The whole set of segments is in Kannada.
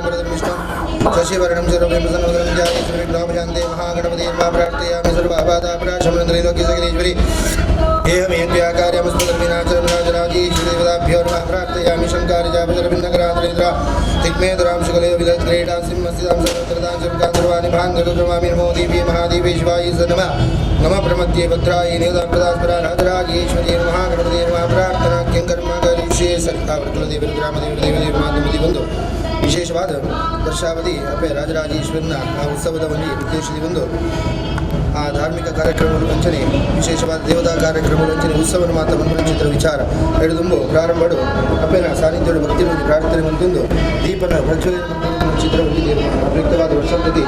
शुक्लांबरधरं विष्णुं शशिवर्णं चतुर्भुजं प्रसन्नवदनं ध्यायेत् महागणपतिं प्रार्थयामि सर्वबाधापराशमनं त्रैलोक्यसकलेश्वरी एहमेत्याकार्यमस्तुतर्मिनाचरमराजराजीश्वरीपदाभ्यो नमः प्रार्थयामि शङ्कारिजापजरभिन्नकरान्तरेन्द्रा दिग्मेधरां शुकले विलक्रीडां सिंहस्थितां सर्वत्रदां सर्वकान्तर्वाणि भाङ्गरुद्रमामि नमो देवी महादेवी शिवाय नमः नमः प्रमत्ये भद्रायै नियतां प्रदास्परा राजराजेश्वरी महागणपति नमः प्रार्थना किं कर्म करिष्ये सर्वकुलदेवी ग्रामदेवी माध्यमದಿ ಒಂದು ವಿಶೇಷವಾದ ವರ್ಷಾವಧಿ ಅಪ್ಪೆ ರಾಜರಾಜೇಶ್ವರನ ಆ ಉತ್ಸವದಲ್ಲಿ ಉದ್ದೇಶಿಸಿ ಒಂದು ಆ ಧಾರ್ಮಿಕ ಕಾರ್ಯಕ್ರಮಗಳು ವಂಚನೆ ವಿಶೇಷವಾದ ದೇವತಾ ಕಾರ್ಯಕ್ರಮಗಳು ವಂಚನೆ ಉತ್ಸವನ ಮಾತ್ರ ಮನೋರಂಜಿತರ ವಿಚಾರ ಹಿಡಿದುಂಬು ಪ್ರಾರಂಭಡು ಅಪ್ಪನ ಸಾನ್ನಿಧ್ಯದ ಭಕ್ತಿ ಪ್ರಾರ್ಥನೆ ಮಂತೊಂದು ದೀಪನ ಪ್ರಚೋದನೆ ಚಿತ್ರವೊಂದಿದೆ ಉಪಯುಕ್ತವಾದ ವರ್ಷದಲ್ಲಿ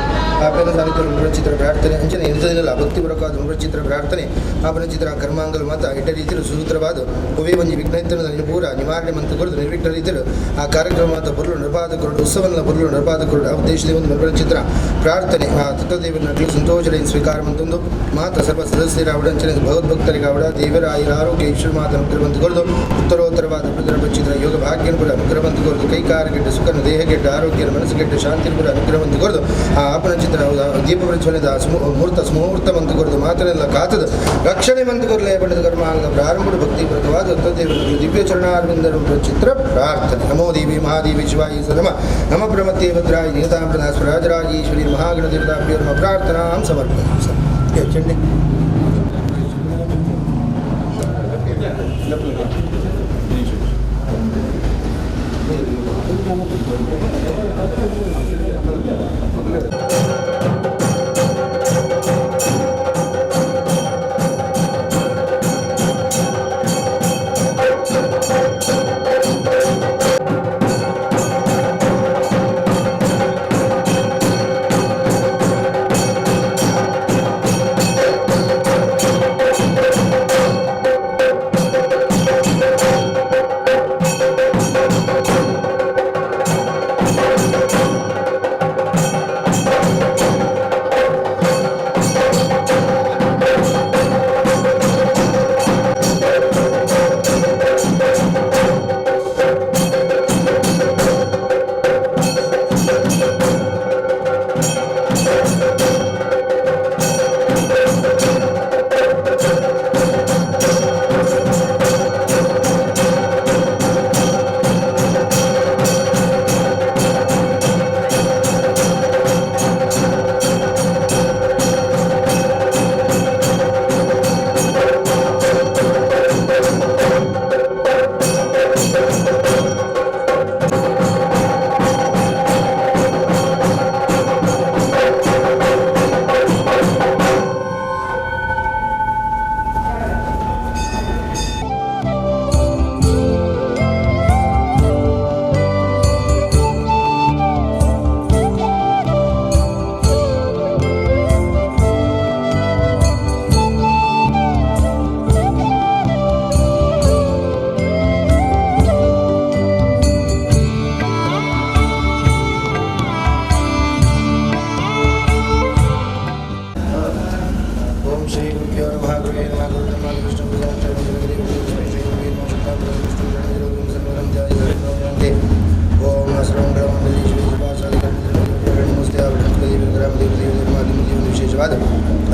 ಅಪ್ಪನ ಸಾನ್ನಿಧ್ಯದ ಮನೋರಂಜಿತರ ಪ್ರಾರ್ಥನೆ ಅಂಚನೆ ಇರ್ತದಿಲ್ಲ ಭಕ್ತಿಪೂರ್ವಕವಾದ ಮನೋರಂಜಿತರ ಪ್ರಾರ್ಥನೆ ಆಪನ ಚಿತ್ರ ಕರ್ಮಾಂಗಲು ಮಾತ್ರ ಇಟ್ಟ ರೀತಿಯಲ್ಲಿ ಸುಸೂತ್ರವಾದ ಉವೇ ಒಂಜಿ ವಿಘ್ನತನ ಪೂರ ನಿವಾರಣೆ ಮಂತು ಕೊರದು ನಿರ್ವಿಘ್ನ ರೀತಿಯಲ್ಲಿ ಆ ಕಾರ್ಯಕ್ರಮ ಮಾತ್ರ ಬರಲು ನಿರ್ಪಾದಕರು ಉತ್ಸವನ ಬರಲು ನಿರ್ಪಾದಕರು ಆ ಉದ್ದೇಶದ ಒಂದು ಮನೋರಂಜಿತರ ಪ್ರಾರ್ಥನೆ ಆ ತತ್ವದೇವರನ್ನು ಸಂತೋಷದಿಂದ ಸ್ವೀಕಾರ ಮಂತೊಂದು ಮಾತ್ರ ಸರ್ವ ಸದಸ್ಯರ ಅವಡಂಚನೆ ಭಗವದ್ಭಕ್ತರಿಗೆ ಅವಡ ದೇವರ ಆಯುರಾರೋಗ್ಯ ಈಶ್ವರ ಮಾತ ಅನುಗ್ರಹವಂತುಗೊಳ್ದು ಉತ್ತರೋತ್ತರವಾದ ಚಿತ್ರ ಯೋಗ ಭಾಗ್ಯನುಪುರ ಅನುಗ್ರಹವಂತುಗೊಳ್ದು ಕೈಕಾರಗೆಡ್ಡ ಸುಖನ ದೇಹಗೆಡ್ಡ ಆರೋಗ್ಯ ಮನಸ್ಸುಗೆಡ್ಡ ಶಾಂತಿಪುರ ಅನುಗ್ರಹವಂತುಗೊಳ್ದು ಆ ಆಪನ ಚಿತ್ರ ದೀಪ ಪ್ರಜ್ವಲದ ಮುಹೂರ್ತ ಮಂತುಗೊಳ್ದು ಮಾತನೆಲ್ಲ ಕಾತದ ರಕ್ಷಣೆ ಮಂತುಗೊರ್ಲೆ ಪಡೆದ ಕರ್ಮಾಂಗ ಪ್ರಾರಂಭ ಭಕ್ತಿಪೂರ್ವಕವಾದ ತತ್ವದೇವರ ದಿವ್ಯ ಚರಣಾರವಿಂದರ ಚಿತ್ರ ಪ್ರಾರ್ಥನೆ ನಮೋ ದೇವಿ ಮಹಾದೇವಿ ಶಿವಾಯಿ ನಮ ನಮ ಪ್ರಮತ್ಯೆ ಭದ್ರಾಯಿ ನಿಯತಾಂ ಪ್ರದಾಸ್ವ ರಾಜರಾಜೇಶ್ವರಿ ಮಹಾಗಣದೇವತಾಭ್ಯೋ ನಮ ಪ್ರಾರ್ಥನಾಂ ಸಮರ್ಪಯಾಮಿ ಚಂಡಿ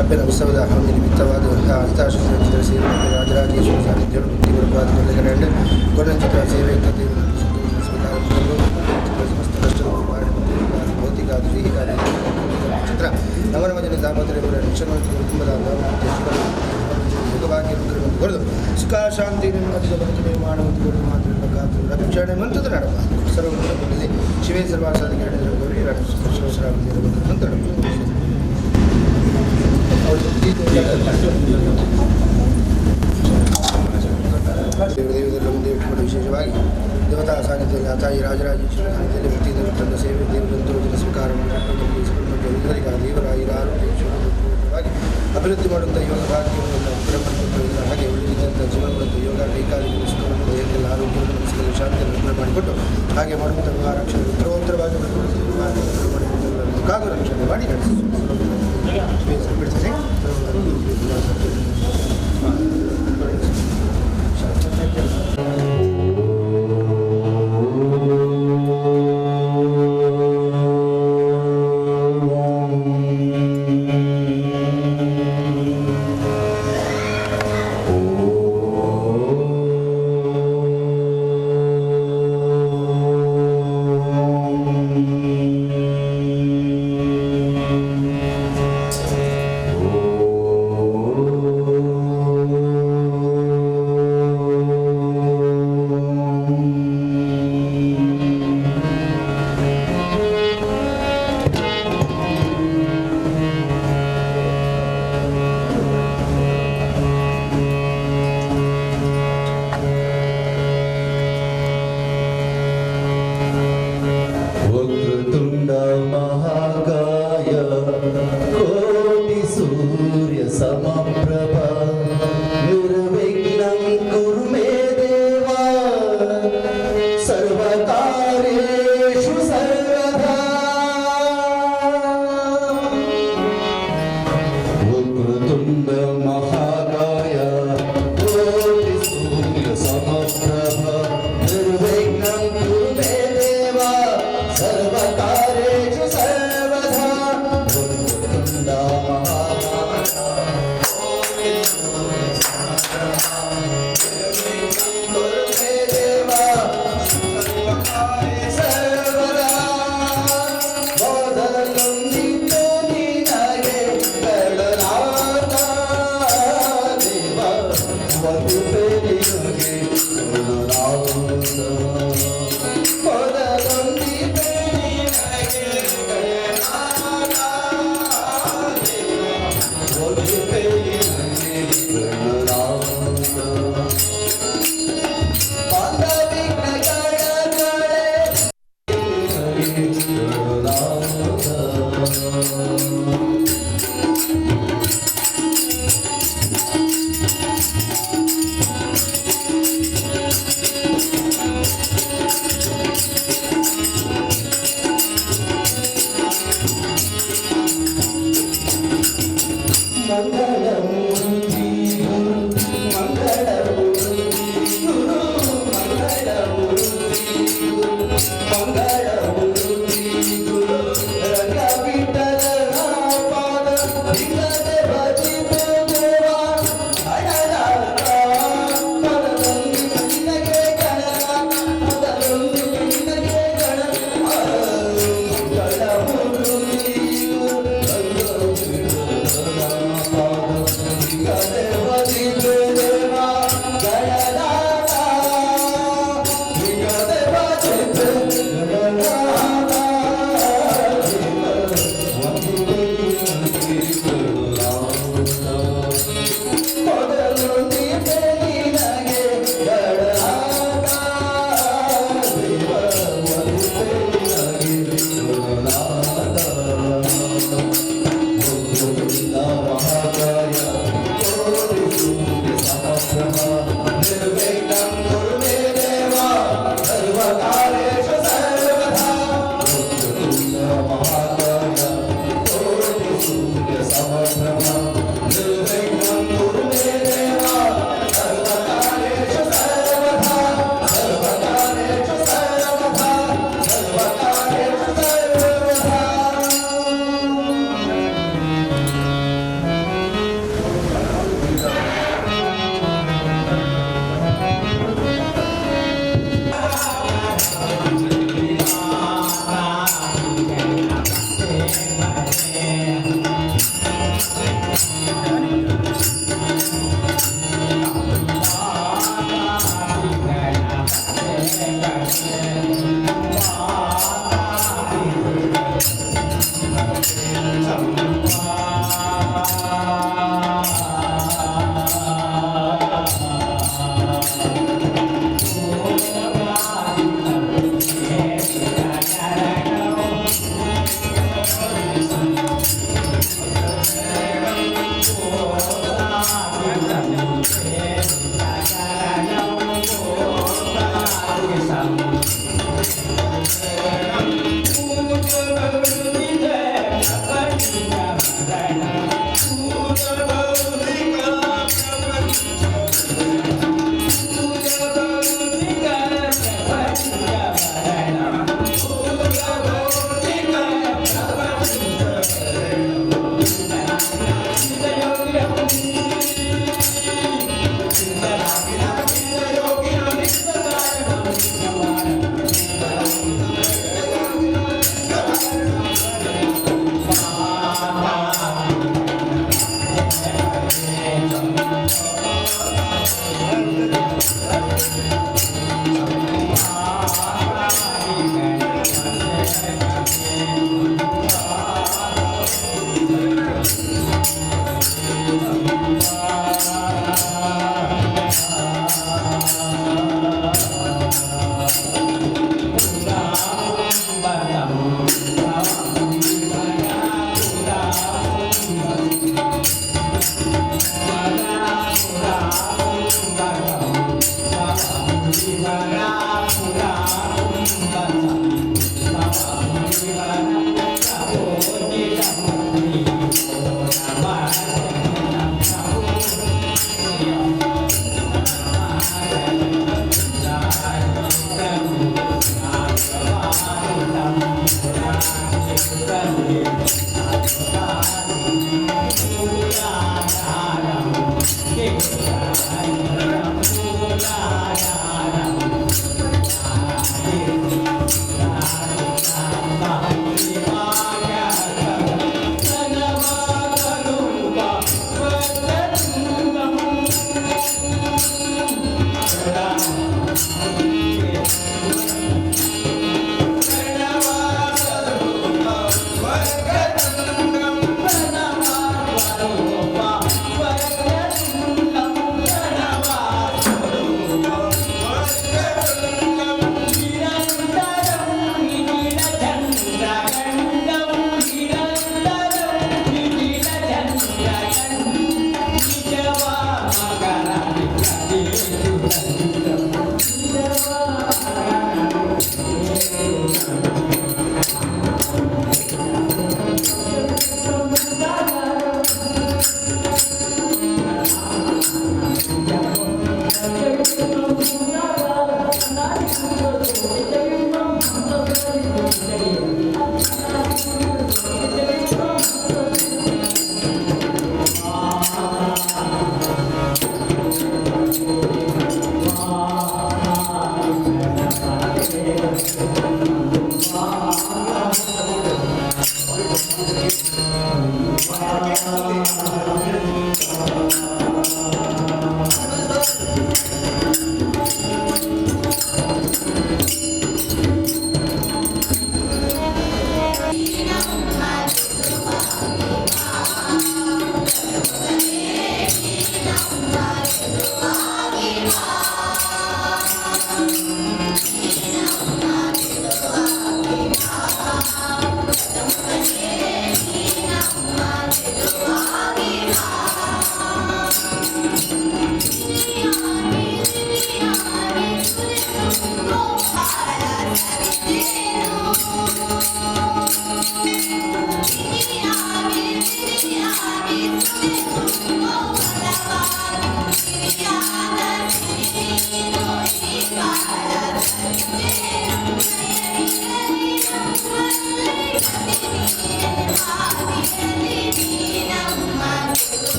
ಅಪ್ಪನ ಉತ್ಸವದ ನಿಮಿತ್ತವಾದ ಹಿತಾಶಿತರ ಸೇವೆ ರಾಜರಾಜೇಶ್ವರ ಸಾನ್ನಿಧ್ಯ ಭಕ್ತಿಪೂರ್ವಕವಾದ ಕಡೆ ಕೊನೆ ಚಿತ್ರ ಸೇವೆ ಸಮಸ್ತ ಕಷ್ಟ ಭೌತಿಕ ದೈಹಿಕ ಚಿತ್ರ ನವನವಜನ ದಾಂಪತ್ಯರ ಶಿಕ್ಷಣ ಕುಟುಂಬದ ಯೋಗವಾಗಿ ಹೊಡೆದು ಸುಖ ಶಾಂತಿ ನಿರ್ಮಾಣ ಮಾತ್ರ ರಕ್ಷಣೆ ಮಂತ್ರದ ನಡಬಾರದು ಸರ್ವ ಶಿವೇ ಸರ್ವಾಸಾದಿಗೆ ಹೇಳಿದರೆ ಗೌರಿ ನಂತರ ವಿಶೇಷವಾಗಿ ದೇವತಾ ಸಾನ್ನಿಧ್ಯದಲ್ಲಿ ತಾಯಿ ರಾಜರಾಜೇಶ್ವರ ಸಾನ್ನಿಧ್ಯದಲ್ಲಿ ಭಕ್ತಿಯಿಂದ ತನ್ನ ಸೇವೆ ದೇವರಂತೋಜನ ಸ್ವೀಕಾರ ಎಲ್ಲರಿಗೂ ದೇವರ ಆರೋಗ್ಯವಾಗಿ ಅಭಿವೃದ್ಧಿ ಮಾಡುವಂಥ ಯೋಗ ಭಾಗ್ಯವನ್ನು ಹಾಗೆ ಉಳಿದಂಥ ಜೀವನವಂತ ಯೋಗ ಕೈಕಾಲಿಗೆ ಸುಖವನ್ನು ದೇಹಕ್ಕೆಲ್ಲ ಆರೋಗ್ಯವನ್ನು ಮನಸ್ಸಿನಲ್ಲಿ ಶಾಂತಿಯನ್ನು ಮಾಡಿಕೊಟ್ಟು ಹಾಗೆ ಮಾಡುವಂಥ ರಕ್ಷಣೆ ಉತ್ತರೋತ್ತರವಾಗಿ ಕಾಗು ರಕ್ಷಣೆ ಮಾಡಿ ಬಿಡ್ತದೆ